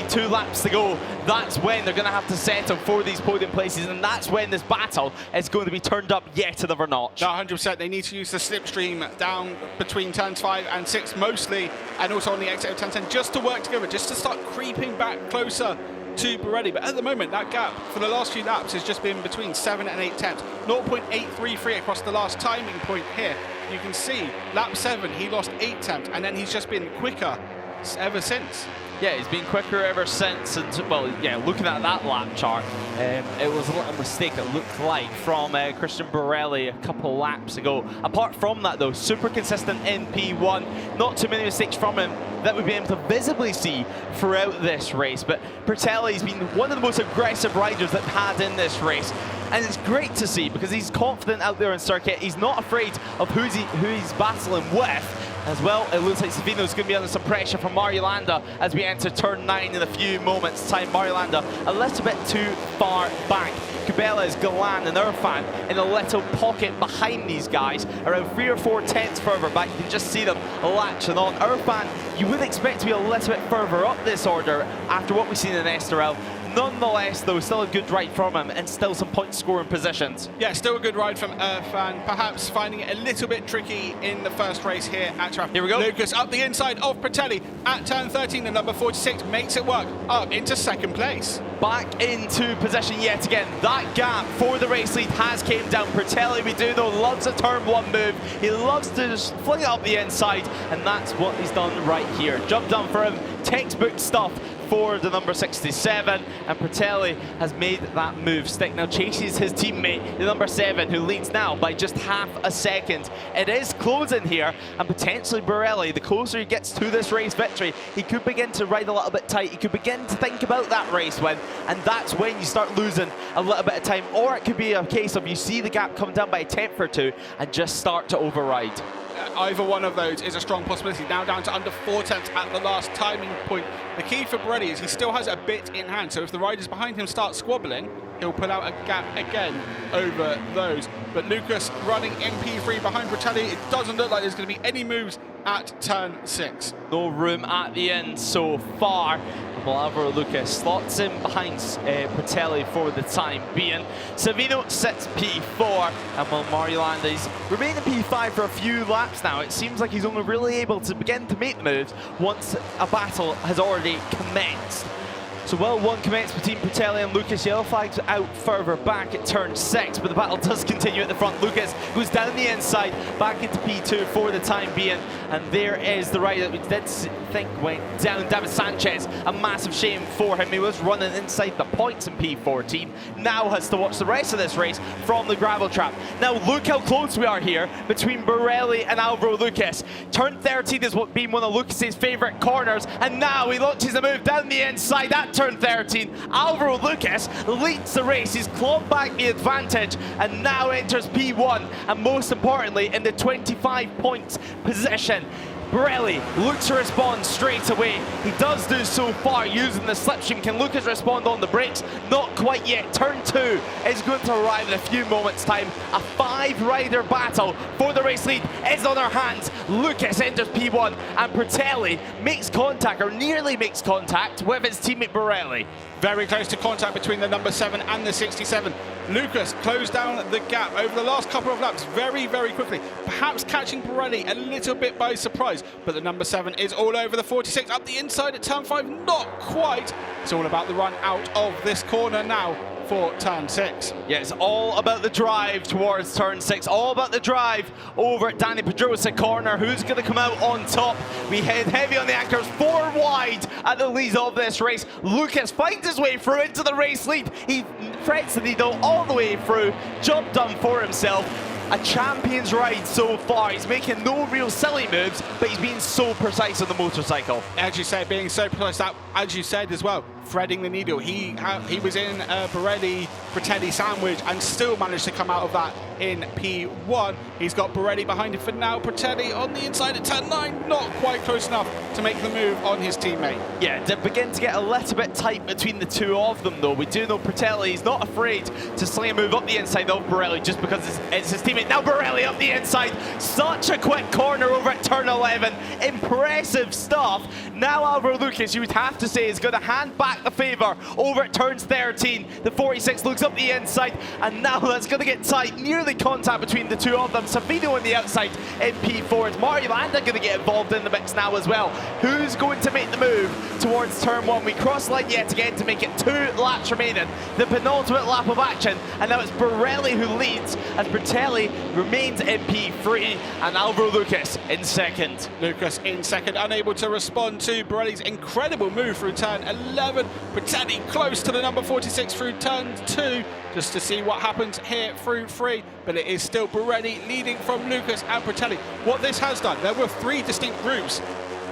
[SPEAKER 1] 2 laps to go, that's when they're going to have to settle for these podium places, and that's when this battle is going to be turned up yet another notch.
[SPEAKER 2] No, 100%. They need to use the slipstream down between turns 5 and 6 mostly, and also on the exit of turn 10, just to work together, just to start creeping back closer to Borelli. But at the moment, that gap for the last few laps has just been between 7 and 8 tenths. 0.833 across the last timing point here. You can see lap 7 he lost 8 tenths, and then he's just been quicker ever since.
[SPEAKER 1] Yeah, he's been quicker ever since. And, well, yeah, looking at that lap chart, it was a little mistake, it looked like, from Christian Borelli a couple laps ago. Apart from that, though, super consistent in P1. Not too many mistakes from him that we've been able to visibly see throughout this race. But Bratelli's been one of the most aggressive riders that we've had in this race. And it's great to see, because he's confident out there in circuit. He's not afraid of who he's battling with. As well, it looks like Savino's going to be under some pressure from Marulanda as we enter turn 9 in a few moments' time. Marulanda a little bit too far back. Cabela's, Galan and Irfan in a little pocket behind these guys, around 3 or 4 tenths further back. You can just see them latching on. Irfan, you would expect to be a little bit further up this order after what we've seen in Estoril. Nonetheless, though, still a good ride from him and still some point scoring positions.
[SPEAKER 2] Yeah, still a good ride from Irfan. Perhaps finding it a little bit tricky in the first race here at Traff.
[SPEAKER 1] Here we go.
[SPEAKER 2] Lucas up the inside of Bratelli at turn 13. The number 46 makes it work up into second place.
[SPEAKER 1] Back into position yet again. That gap for the race lead has came down. Bratelli, we do know, loves a turn 1 move. He loves to just fling it up the inside, and that's what he's done right here. Jump down for him, textbook stuff for the number 67, and Bratelli has made that move stick. Now chases his teammate, the number 7, who leads now by just half a second. It is closing here, and potentially Borelli, the closer he gets to this race victory, he could begin to ride a little bit tight. He could begin to think about that race win, and that's when you start losing a little bit of time. Or it could be a case of you see the gap come down by a tenth or 2 and just start to override.
[SPEAKER 2] Either one of those is a strong possibility. Now down to under 4 tenths at the last timing point. The key for Borelli is he still has a bit in hand, so if the riders behind him start squabbling, he'll pull out a gap again over those. But Lucas running in P3 behind Bratelli. It doesn't look like there's going to be any moves at turn 6.
[SPEAKER 1] No room at the end so far. Alvaro Lucas slots in behind Bratelli for the time being. Savino sits P4, and while Mario Landa's remain in P5 for a few laps now, it seems like he's only really able to begin to make the moves once a battle has already commenced. So well, one commenced between Bratelli and Lucas. Yellow flags out further back at turn 6, but the battle does continue at the front. Lucas goes down the inside, back into P2 for the time being, and there is the rider that we did think went down, David Sanchez. A massive shame for him. He was running inside the points in P14. Now has to watch the rest of this race from the gravel trap. Now look how close we are here between Borelli and Alvaro Lucas. Turn 13 is what been one of Lucas's favourite corners, and now he launches a move down the inside at turn 13. Alvaro Lucas leads the race. He's clawed back the advantage and now enters P1, and most importantly in the 25 points position. Borelli looks to respond straight away. He does do so far using the slipstream. Can Lucas respond on the brakes? Not quite yet. Turn 2 is going to arrive in a few moments' time. A 5-rider battle for the race lead is on our hands. Lucas enters P1 and Bratelli makes contact, or nearly makes contact, with his teammate Borelli.
[SPEAKER 2] Very close to contact between the number 7 and the 67. Lucas closed down the gap over the last couple of laps very, very quickly. Perhaps catching Borelli a little bit by surprise, but the number 7 is all over the 46 up the inside at turn 5. Not quite. It's all about the run out of this corner now for turn 6.
[SPEAKER 1] Yeah, it's all about the drive towards turn 6, all about the drive over at Danny Pedrosa corner. Who's going to come out on top? We head heavy on the anchors, 4 wide at the lead of this race. Lucas finds his way through into the race lead. He threads the needle all the way through. Job done for himself. A champion's ride so far. He's making no real silly moves, but he's being so precise on the motorcycle.
[SPEAKER 2] As you said, being so precise, that, as you said as well, threading the needle. He was in a Borelli-Bratelli sandwich and still managed to come out of that in P1. He's got Borelli behind him for now. Bratelli on the inside at turn 9, not quite close enough to make the move on his teammate.
[SPEAKER 1] Yeah, they begin to get a little bit tight between the two of them, though. We do know Bratelli is not afraid to sling a move up the inside of Borelli just because it's his teammate. Now Borelli up the inside. Such a quick corner over at turn 11. Impressive stuff. Now Alvaro Lucas, you would have to say, is going to hand back the favour over at turns 13. The 46 looks up the inside, and now that's going to get tight. Nearly contact between the two of them. Savino on the outside in P4. Is Mario Landa going to get involved in the mix now as well? Who's going to make the move towards turn 1? We cross the line yet again to make it 2 laps remaining. The penultimate lap of action, and now it's Borelli who leads as Bratelli remains in P3 and Alvaro Lucas in second.
[SPEAKER 2] Lucas in second, unable to respond to Borelli's incredible move through turn 11. Bratelli close to the number 46 through turn 2, just to see what happens here through 3. But it is still Borelli leading from Lucas and Bratelli. What this has done, there were 3 distinct groups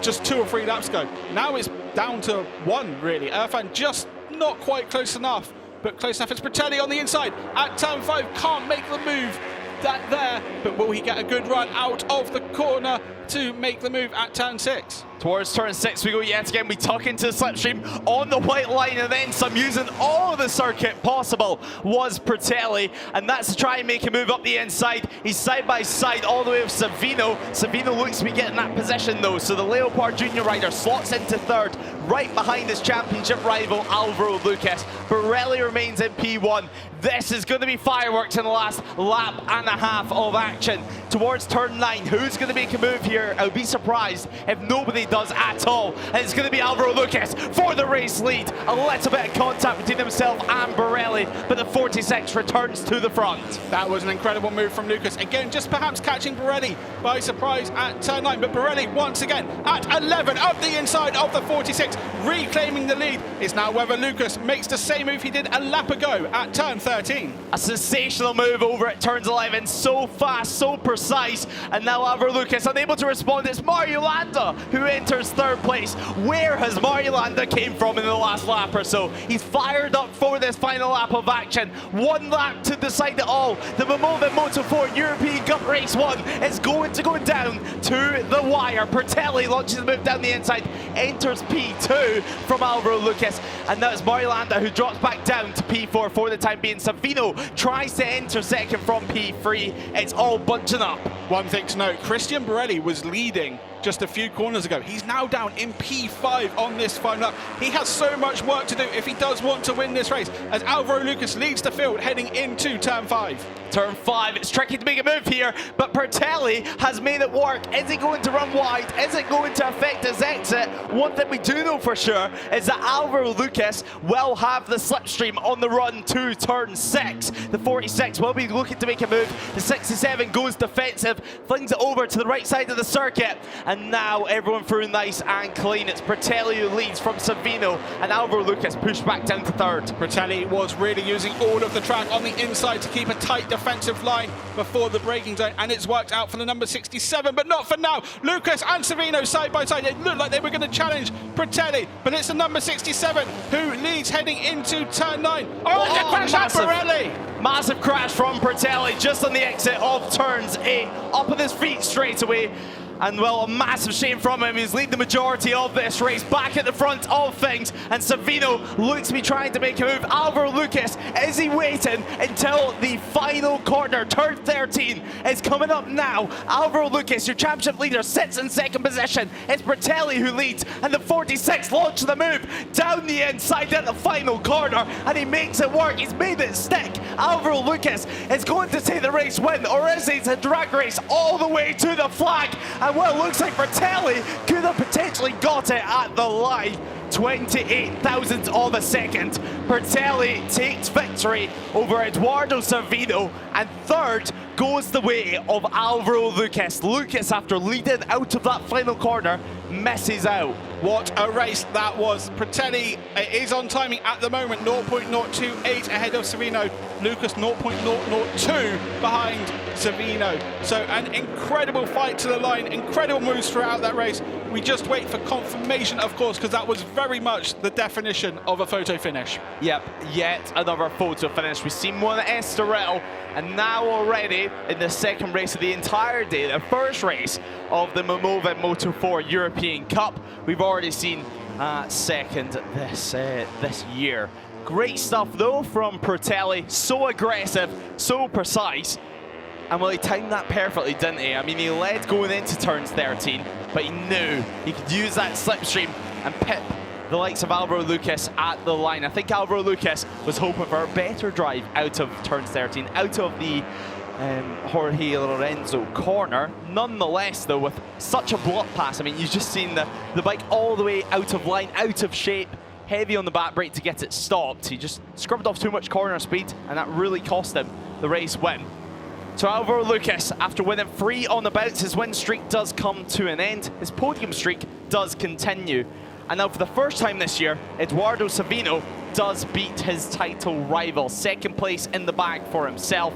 [SPEAKER 2] just 2 or 3 laps ago. Now it's down to 1, really. Irfan just not quite close enough, but close enough. It's Bratelli on the inside at turn 5, can't make the move there, but will he get a good run out of the corner to make the move at turn 6?
[SPEAKER 1] Towards turn 6 we go yet again. We tuck into the slipstream on the white line, and then some, using all the circuit possible was Bratelli, and that's to try and make a move up the inside. He's side by side all the way with Savino. Savino looks to be getting that position though, so the Leopard Junior rider slots into 3rd, right behind his championship rival Alvaro Lucas. Borelli remains in P1. This is going to be fireworks in the last lap and a half of action. Towards turn 9, who's going to make a move here? I would be surprised if nobody does at all. And it's going to be Alvaro Lucas for the race lead. A little bit of contact between himself and Borelli, but the 46 returns to the front.
[SPEAKER 2] That was an incredible move from Lucas. Again, just perhaps catching Borelli by surprise at turn 9, but Borelli once again at 11 up the inside of the 46, reclaiming the lead. It's now whether Lucas makes the same move he did a lap ago at turn 13.
[SPEAKER 1] A sensational move over at turns 11. So fast, so precise, and now Alvaro Lucas unable to respond. It's Mario Landa who enters third place. Where has Mario Landa came from in the last lap or so? He's fired up for this final lap of action. One lap to decide it all. The Momoven Moto4 European Cup Race 1 is going to go down to the wire. Bertelli launches the move down the inside, enters P2 from Alvaro Lucas, and now it's Mario Landa who drops back down to P4 for the time being. Savino tries to enter second from P3. It's all bunching up.
[SPEAKER 2] One thing to note, Christian Borelli was leading just a few corners ago. He's now down in P5 on this final lap. He has so much work to do if he does want to win this race, as Alvaro Lucas leads the field heading into turn 5.
[SPEAKER 1] Turn 5, it's tricky to make a move here, but Bertelli has made it work. Is he going to run wide? Is it going to affect his exit? One thing we do know for sure is that Alvaro Lucas will have the slipstream on the run to turn 6. The 46 will be looking to make a move. The 67 goes defensive, flings it over to the right side of the circuit, and now everyone through nice and clean. It's Bertelli who leads from Savino, and Alvaro Lucas pushed back down to third.
[SPEAKER 2] Bertelli was really using all of the track on the inside to keep a tight defensive line before the braking zone, and it's worked out for the number 67, but not for now. Lucas and Savino side by side. It looked like they were going to challenge Bertelli, but it's the number 67 who leads heading into turn 9. Oh, it's a crash at Borelli!
[SPEAKER 1] Massive crash from Bertelli just on the exit of turns 8. Up on his feet straight away. And well, a massive shame from him. He's leading the majority of this race, back at the front of things, and Savino looks to be trying to make a move. Alvaro Lucas, is he waiting until the final corner? Turn 13 is coming up now. Alvaro Lucas, your championship leader, sits in second position. It's Bertelli who leads, and the 46 launches the move down the inside at the final corner, and he makes it work. He's made it stick. Alvaro Lucas is going to take the race win, or is it a drag race all the way to the flag? And well, it looks like Bertelli could have potentially got it at the line. 28 thousandths of a second. Bertelli takes victory over Eduardo Savino, and third goes the way of Alvaro Lucas. Lucas, after leading out of that final corner, misses out.
[SPEAKER 2] What a race that was. Bertelli is on timing at the moment, 0.028 ahead of Savino. Lucas 0.002 behind Savino. So an incredible fight to the line, incredible moves throughout that race. We just wait for confirmation, of course, because that was very much the definition of a photo finish.
[SPEAKER 1] Yep, yet another photo finish. We've seen one at Estoril, and now already in the second race of the entire day, the first race of the Momoven Moto4 European Cup, we've already seen second this year. Great stuff though from Bertelli, so aggressive, so precise. And well, he timed that perfectly, didn't he? I mean, he led going into turns 13, but he knew he could use that slipstream and pip the likes of Alvaro Lucas at the line. I think Alvaro Lucas was hoping for a better drive out of turns 13, out of the Jorge Lorenzo corner. Nonetheless, though, with such a block pass, I mean, you've just seen the bike all the way out of line, out of shape, heavy on the back brake to get it stopped. He just scrubbed off too much corner speed, and that really cost him the race win. So Alvaro Lucas, after winning 3 on the bounce, his win streak does come to an end. His podium streak does continue. And now for the first time this year, Eduardo Savino does beat his title rival. Second place in the bag for himself,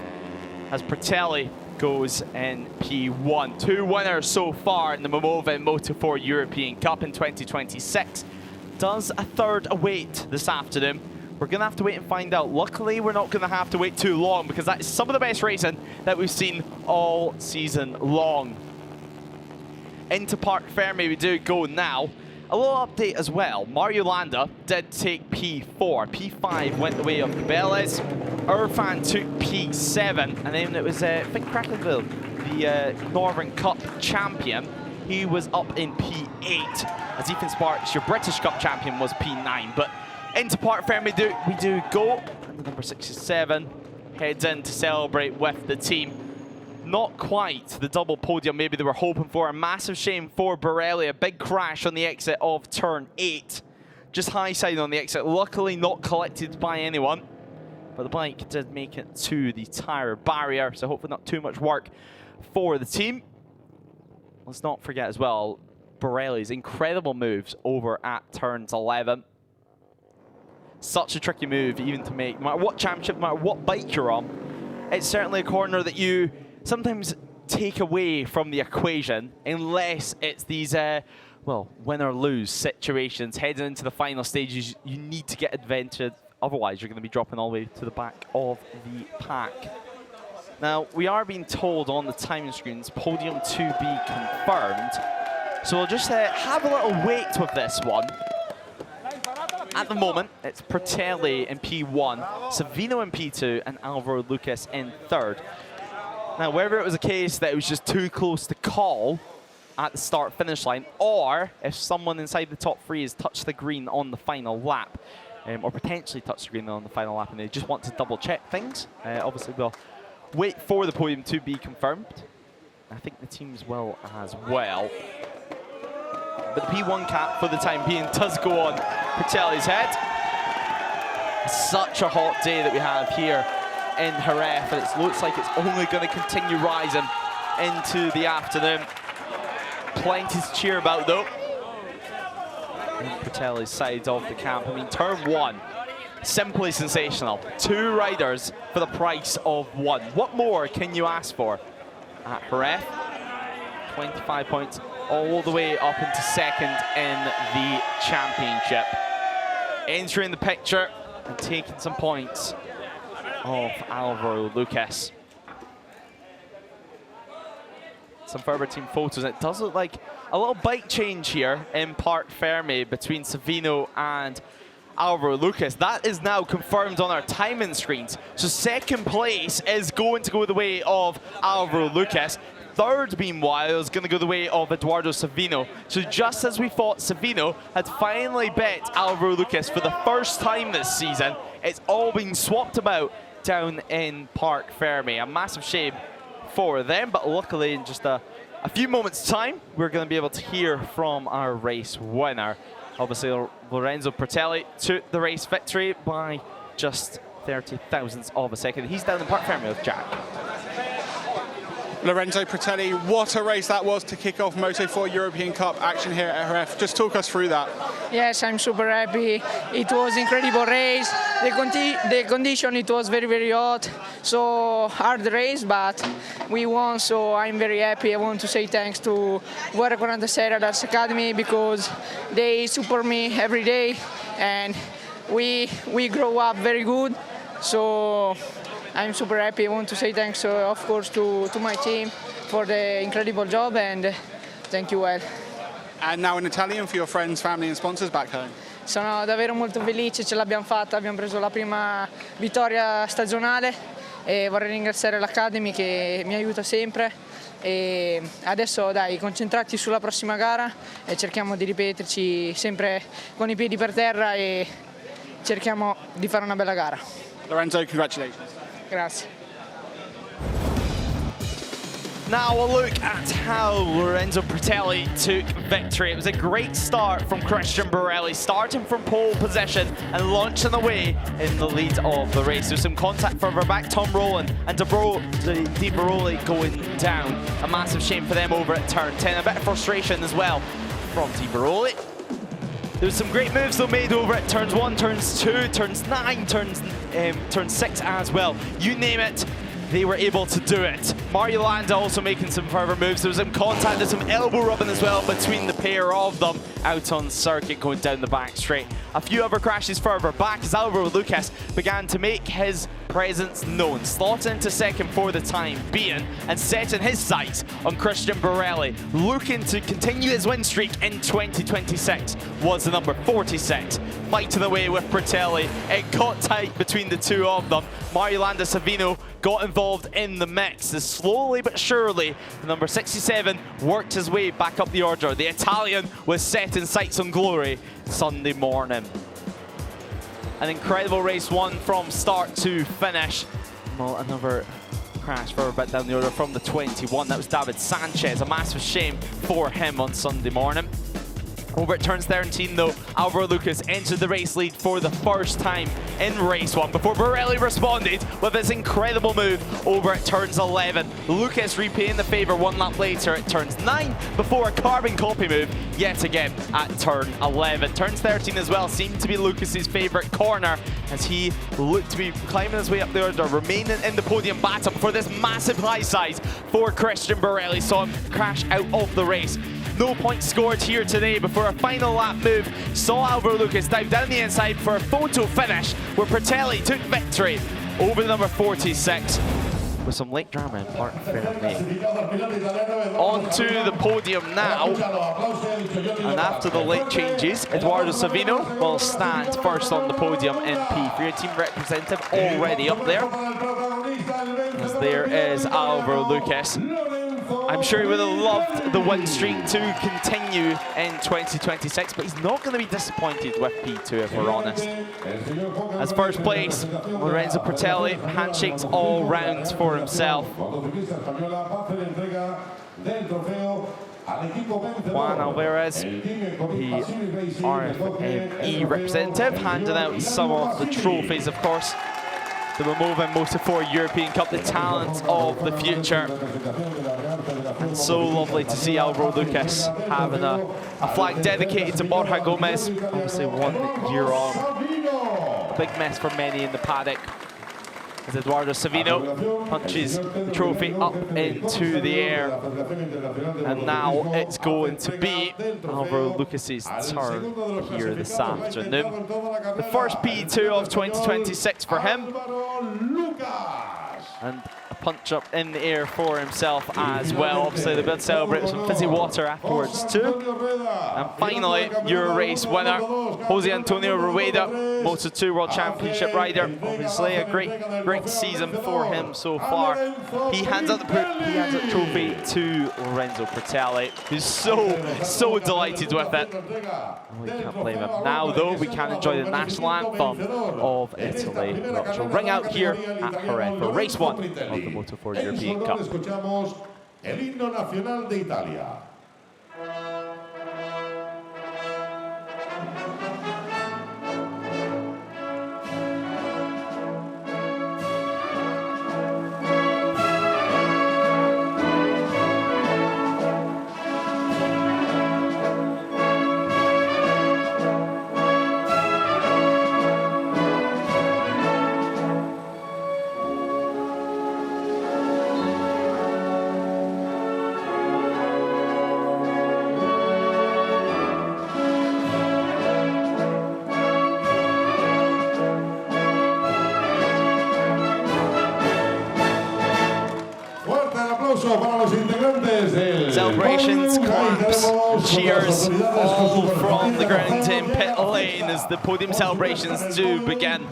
[SPEAKER 1] as Bertelli goes in P1. 2 winners so far in the Momoven Moto4 European Cup in 2026. Does a third await this afternoon? We're going to have to wait and find out. Luckily, we're not going to have to wait too long, because that is some of the best racing that we've seen all season long. Into Parc Fermé we do go now. A little update as well. Mario Landa did take P4. P5 went the way of Cabelez. Irfan took P7. And then it was Finn Krakenville, the Northern Cup champion. He was up in P8. As Ethan Sparks, your British Cup champion, was P9. But into Parc Fermé we do go. And the number 67 heads in to celebrate with the team. Not quite the double podium maybe they were hoping for. A massive shame for Borelli. A big crash on the exit of turn 8. Just high side on the exit. Luckily not collected by anyone. But the bike did make it to the tyre barrier. So hopefully not too much work for the team. Let's not forget as well Borelli's incredible moves over at turns 11. Such a tricky move even to make. No matter what championship, no matter what bike you're on. It's certainly a corner that you sometimes take away from the equation unless it's these, well, win or lose situations. Heading into the final stages, you need to get advantage. Otherwise, you're going to be dropping all the way to the back of the pack. Now, we are being told on the timing screens, podium to be confirmed. So we'll just have a little wait with this one. At the moment, it's Prattelli in P1, Savino in P2, and Alvaro Lucas in third. Now, whether it was a case that it was just too close to call at the start-finish line, or if someone inside the top three has touched the green on the final lap, or potentially touched the green on the final lap, and they just want to double-check things, obviously we'll wait for the podium to be confirmed. I think the teams will as well. But the P1 cap for the time being does go on Prattelli's head. Such a hot day that we have here in Jerez, and it looks like it's only going to continue rising into the afternoon. Plenty to cheer about though. On Prattelli's side of the camp. I mean, turn one, simply sensational. 2 riders for the price of 1. What more can you ask for at Jerez? 25 points all the way up into second in the championship. Entering the picture and taking some points of Alvaro Lucas. Some further team photos. It does look like a little bike change here in Parc Fermé between Savino and Alvaro Lucas. That is now confirmed on our timing screens. So second place is going to go the way of Alvaro Lucas. Third, meanwhile, is going to go the way of Eduardo Savino. So just as we thought Savino had finally bet Alvaro Lucas for the first time this season, it's all been swapped about down in Parc Fermé. A massive shame for them, but luckily in just a few moments' time, we're going to be able to hear from our race winner. Obviously, Lorenzo Prattelli took the race victory by just 30 thousandths of a second. He's down in Parc Fermé with Jack.
[SPEAKER 2] Lorenzo Prattelli, what a race that was to kick off Moto4 European Cup action here at Jerez. Just talk us through that.
[SPEAKER 4] Yes, I'm super happy. It was incredible race. The condition, it was very, very hot. So hard race, but we won, so I'm very happy. I want to say thanks to Guerra 46 Riders Academy because they support me every day and we grow up very good. So I'm super happy. I want to say thanks, of course, to my team for the incredible job and thank you well.
[SPEAKER 2] And now in Italian for your friends, family and sponsors back home.
[SPEAKER 4] Sono davvero molto felice, ce l'abbiamo fatta, abbiamo preso la prima vittoria stagionale e vorrei ringraziare l'Academy che mi aiuta sempre e adesso dai, concentrati sulla prossima gara e cerchiamo di ripeterci sempre con i piedi per terra e cerchiamo di fare una bella gara.
[SPEAKER 2] Lorenzo, congratulations.
[SPEAKER 4] Grazie.
[SPEAKER 1] Now a look at how Lorenzo Prattelli took victory. It was a great start from Christian Borelli, starting from pole position and launching away in the lead of the race. There's some contact further back, Tom Rowland and Di Baroli going down. A massive shame for them over at turn 10. A bit of frustration as well from Di Baroli. There was some great moves though made over at turns 1, turns 2, turns 9, turn 6 as well. You name it, they were able to do it. Mario Landa also making some further moves. There was some contact, there's some elbow rubbing as well between the pair of them out on circuit going down the back straight. A few other crashes further back as Alvaro Lucas began to make his presence known, slotting into second for the time being and setting his sights on Christian Borelli, looking to continue his win streak in 2026 was the number 46. Fighting away with Prattelli. It got tight between the two of them. Mario Landa Savino got involved in the mix as slowly but surely the number 67 worked his way back up the order. The Italian was setting sights on glory Sunday morning. An incredible race one from start to finish. Well, another crash further back down the order from the 21. That was David Sanchez. A massive shame for him on Sunday morning. Over at turns 13 though, Alvaro Lucas entered the race lead for the first time in race 1 before Borelli responded with his incredible move over at turns 11. Lucas repaying the favour 1 lap later at turns 9 before a carbon copy move yet again at turn 11. Turns 13 as well seemed to be Lucas's favourite corner as he looked to be climbing his way up the order, remaining in the podium battle before this massive high side for Christian Borelli saw him crash out of the race. No points scored here today before a final lap move saw Alvaro Lucas dive down the inside for a photo finish where Pratelli took victory over the number 46 with some late drama in Park Ferme. On to the podium now, and after the late changes, Eduardo Savino will stand first on the podium in P3, team representative already up there, as there is Alvaro Lucas. I'm sure he would have loved the win streak to continue in 2026, but he's not going to be disappointed with P2 if we're honest. As first place, Lorenzo Pratelli, handshakes all rounds for himself. Juan Alvarez, the RFME representative, handing out some of the trophies, of course. The Momoven Moto4 European Cup, the talent of the future. And so lovely to see Alvaro Lucas having a flag dedicated to Borja Gomez. Obviously 1 year on. A big mess for many in the paddock. As Eduardo Savino punches the trophy up into the air. And now it's going to be Alvaro Lucas's turn here this afternoon. The first P2 of 2026 for him. And a punch up in the air for himself as well. Obviously the bid celebrates some fizzy water afterwards too. And finally, your race winner, Jose Antonio Rueda, Moto2 World Championship rider. Obviously a great season for him so far. He hands out the trophy to Lorenzo Pratelli, who's so delighted with it. We can't blame him. Now though, we can enjoy the national anthem of Italy, which will ring out here at Jerez for race 1 of the Moto4 European Cup.
[SPEAKER 5] Escuchamos el himno nacional de Italia.
[SPEAKER 1] Celebrations, claps, cheers, all from the ground in pit lane as the podium celebrations do begin.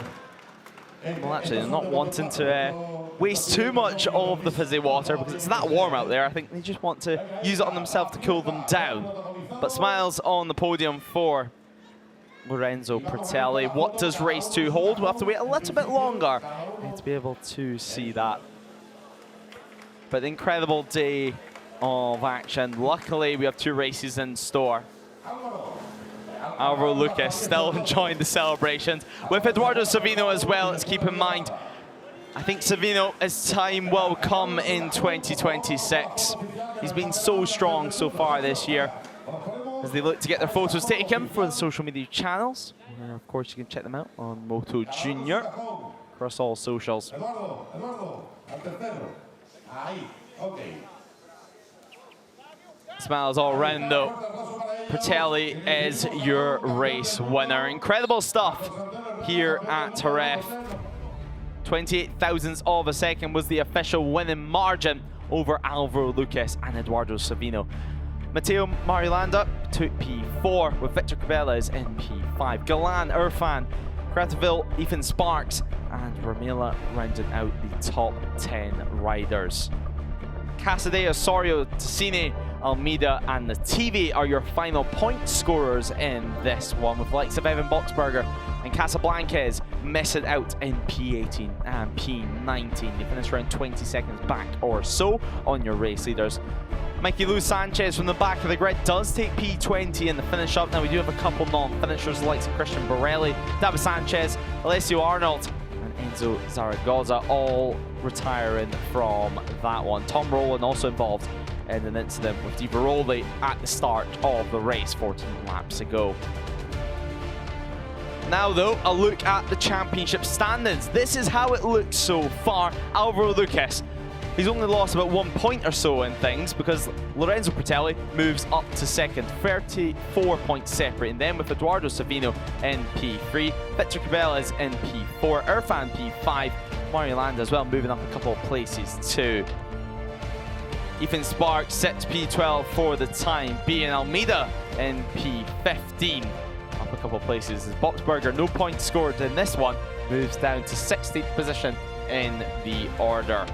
[SPEAKER 1] Well, actually, they're not wanting to waste too much of the fizzy water because it's that warm out there. I think they just want to use it on themselves to cool them down. But smiles on the podium for Lorenzo Pratelli. What does race 2 hold? We'll have to wait a little bit longer to be able to see that. But incredible day of action. Luckily, we have 2 races in store. Alvaro Lucas still enjoying the celebrations. With Eduardo Savino as well, let's keep in mind, I think Savino, his time will come in 2026. He's been so strong so far this year. As they look to get their photos taken for the social media channels. And of course, you can check them out on MotoJunior across all socials. Smiles all round though. Pratelli is your race winner. Incredible stuff here at Jerez. 28 thousandths of a second was the official winning margin over Alvaro Lucas and Eduardo Savino. Matteo Marilanda took P4 with Victor Cabela's in P5. Galan, Irfan, Crateville, Ethan Sparks and Ramila rounded out the top 10 riders. Casadei, Osorio, Ticini, Almeida and Nativi are your final point scorers in this one, with the likes of Evan Boxberger and Casablancas missing out in P18 and P19. You finish around 20 seconds back or so on your race leaders. Mikey Lou Sanchez from the back of the grid does take P20 in the finish up. Now we do have a couple non-finishers, the likes of Christian Borelli, David Sanchez, Alessio Arnold, and Enzo Zaragoza, all retiring from that one. Tom Rowland also involved in an incident with Di Baroli at the start of the race 14 laps ago. Now though, a look at the championship standings. This is how it looks so far. Alvaro Lucas, he's only lost about 1 point or so in things because Lorenzo Pratelli moves up to second, 34 points separating them, with Eduardo Savino in P3, Victor Cabela in P4, Irfan P5, Mario Landa as well moving up a couple of places too. Ethan Sparks sits P12 for the time being, Almeida in P15. Up a couple of places as Boxberger, no points scored in this one, moves down to 16th position in the order.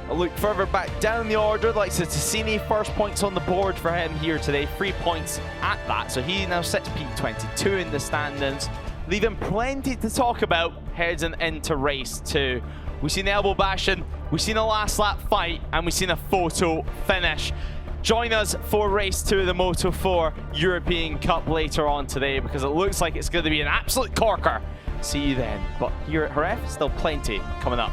[SPEAKER 1] A look further back down the order, like Tassini, first points on the board for him here today, 3 points at that, so he now sits P22 in the standings, leaving plenty to talk about heading into race 2. We've seen elbow bashing, we've seen a last lap fight, and we've seen a photo finish. Join us for race 2 of the Moto4 European Cup later on today, because it looks like it's going to be an absolute corker. See you then. But here at Jerez, still plenty coming up.